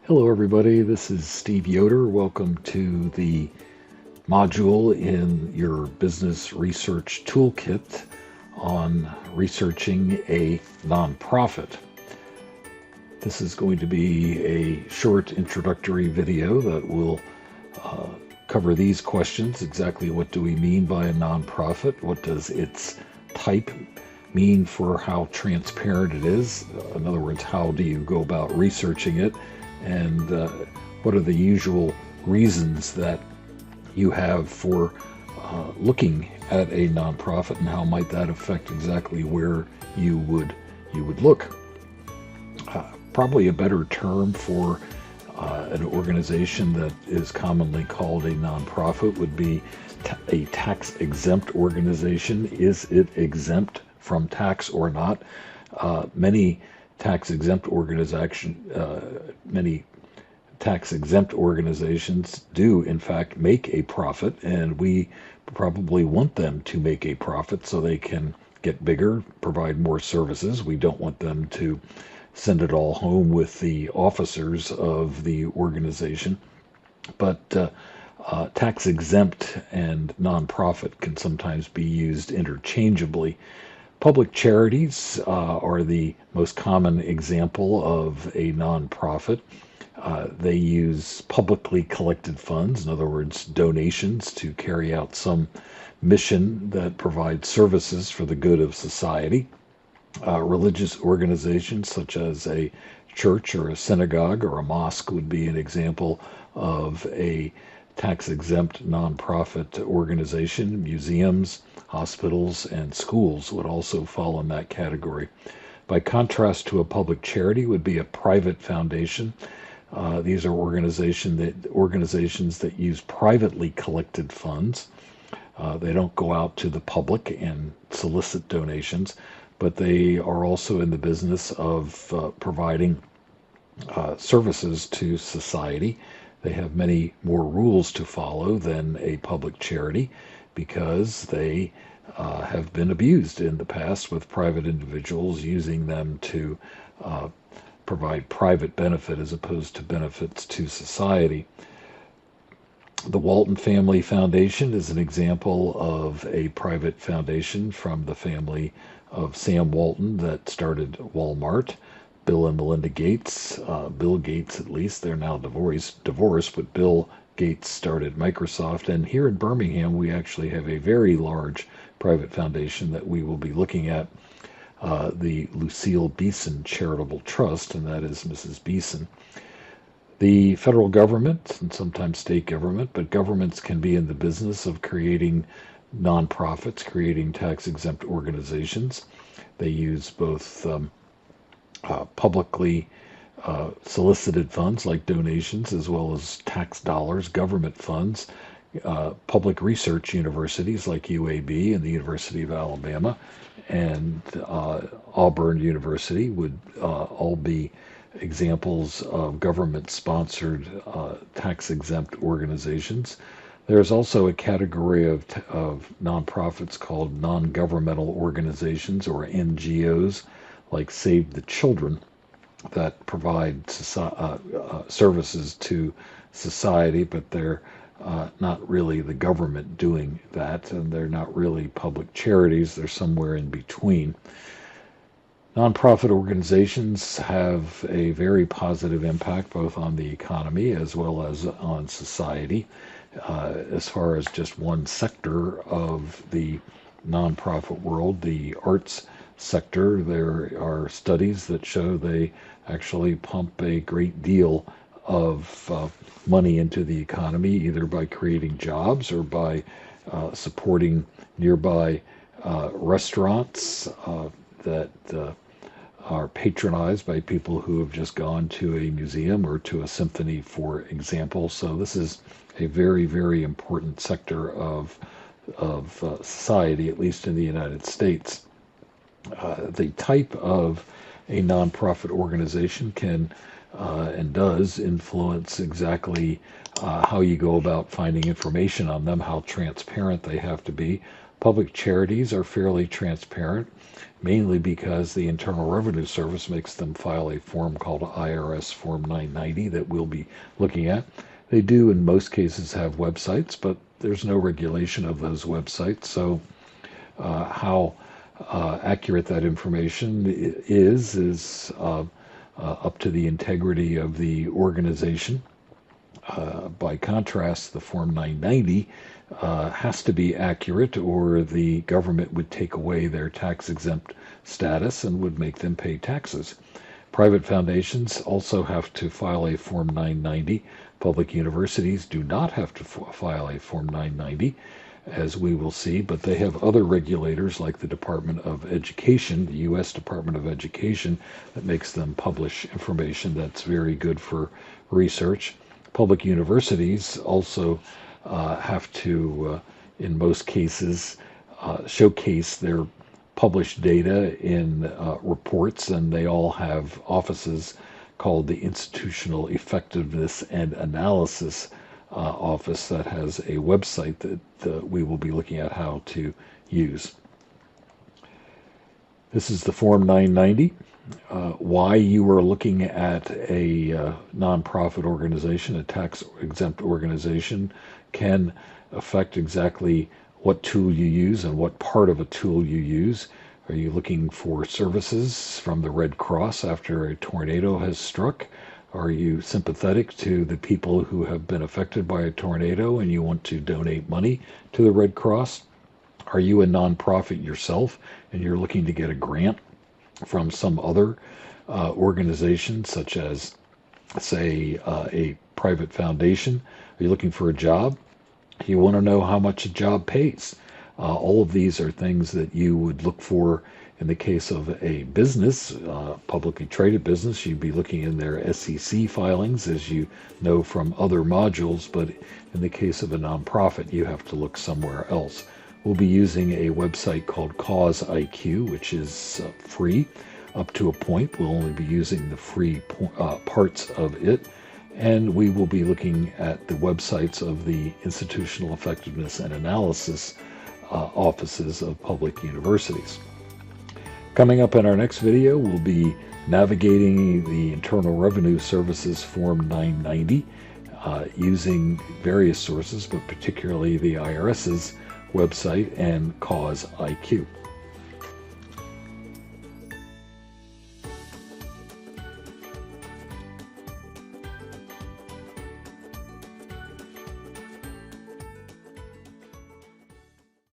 Hello, everybody. This is Steve Yoder. Welcome to the module in your business research toolkit on researching a nonprofit. This is going to be a short introductory video that will cover these questions. Exactly what do we mean by a nonprofit? What does its type mean for how transparent it is? In other words, how do you go about researching it? And what are the usual reasons that you have for looking at a nonprofit, and how might that affect exactly where you would look? Probably a better term for an organization that is commonly called a nonprofit would be a tax-exempt organization. Is it exempt from tax or not? Many tax-exempt organizations do in fact make a profit, and we probably want them to make a profit so they can get bigger, provide more services. We don't want them to send it all home with the officers of the organization. But tax exempt and nonprofit can sometimes be used interchangeably. Public charities are the most common example of a nonprofit. They use publicly collected funds, in other words, donations, to carry out some mission that provides services for the good of society. Religious organizations such as a church or a synagogue or a mosque would be an example of a tax-exempt nonprofit organization. Museums, hospitals, and schools would also fall in that category. By contrast to a public charity would be a private foundation. These are organizations that use privately collected funds. They don't go out to the public and solicit donations, but they are also in the business of providing services to society. They have many more rules to follow than a public charity because they have been abused in the past with private individuals using them to provide private benefit as opposed to benefits to society. The Walton Family Foundation is an example of a private foundation from the family of Sam Walton that started Walmart. Bill and Melinda Gates, Bill Gates at least, they're now divorced, but Bill Gates started Microsoft. And here in Birmingham, we actually have a very large private foundation that we will be looking at, the Lucille Beeson Charitable Trust, and that is Mrs. Beeson. The federal government, and sometimes state government, but governments can be in the business of creating nonprofits, creating tax-exempt organizations. They use both publicly solicited funds like donations, as well as tax dollars, government funds. Public research universities like UAB and the University of Alabama and Auburn University would all be examples of government-sponsored tax-exempt organizations. There's also a category of nonprofits called non-governmental organizations, or NGOs, like Save the Children, that provide services to society, but they're not really the government doing that, and they're not really public charities. They're somewhere in between. Nonprofit organizations have a very positive impact both on the economy as well as on society. As far as just one sector of the nonprofit world, the arts sector, there are studies that show they actually pump a great deal of money into the economy, either by creating jobs or by supporting nearby restaurants that are patronized by people who have just gone to a museum or to a symphony, for example. So this is a very, very important sector of society, at least in the United States. The type of a nonprofit organization can and does influence exactly how you go about finding information on them, how transparent they have to be. Public charities are fairly transparent, mainly because the Internal Revenue Service makes them file a form called IRS Form 990 that we'll be looking at. They do, in most cases, have websites, but there's no regulation of those websites, so how accurate that information is up to the integrity of the organization. By contrast, the Form 990 has to be accurate, or the government would take away their tax-exempt status and would make them pay taxes. Private foundations also have to file a Form 990. Public universities do not have to file a Form 990, as we will see, but they have other regulators like the Department of Education, the U.S. Department of Education, that makes them publish information that's very good for research. Public universities also have to, in most cases, showcase their published data in reports, and they all have offices called the Institutional Effectiveness and Analysis Office that has a website that we will be looking at how to use. This is the Form 990. Why you are looking at a nonprofit organization, a tax-exempt organization, can affect exactly what tool you use and what part of a tool you use. Are you looking for services from the Red Cross after a tornado has struck? Are you sympathetic to the people who have been affected by a tornado and you want to donate money to the Red Cross? Are you a nonprofit yourself and you're looking to get a grant from some other organization, such as, say, a private foundation? Are you looking for a job? You want to know how much a job pays. All of these are things that you would look for in the case of a business, publicly traded business. You'd be looking in their SEC filings, as you know from other modules, but in the case of a nonprofit, you have to look somewhere else. We'll be using a website called Cause IQ, which is free up to a point. We'll only be using the free parts of it. And we will be looking at the websites of the Institutional Effectiveness and Analysis offices of public universities. Coming up in our next video, we'll be navigating the Internal Revenue Service's Form 990 using various sources, but particularly the IRS's website and Cause IQ.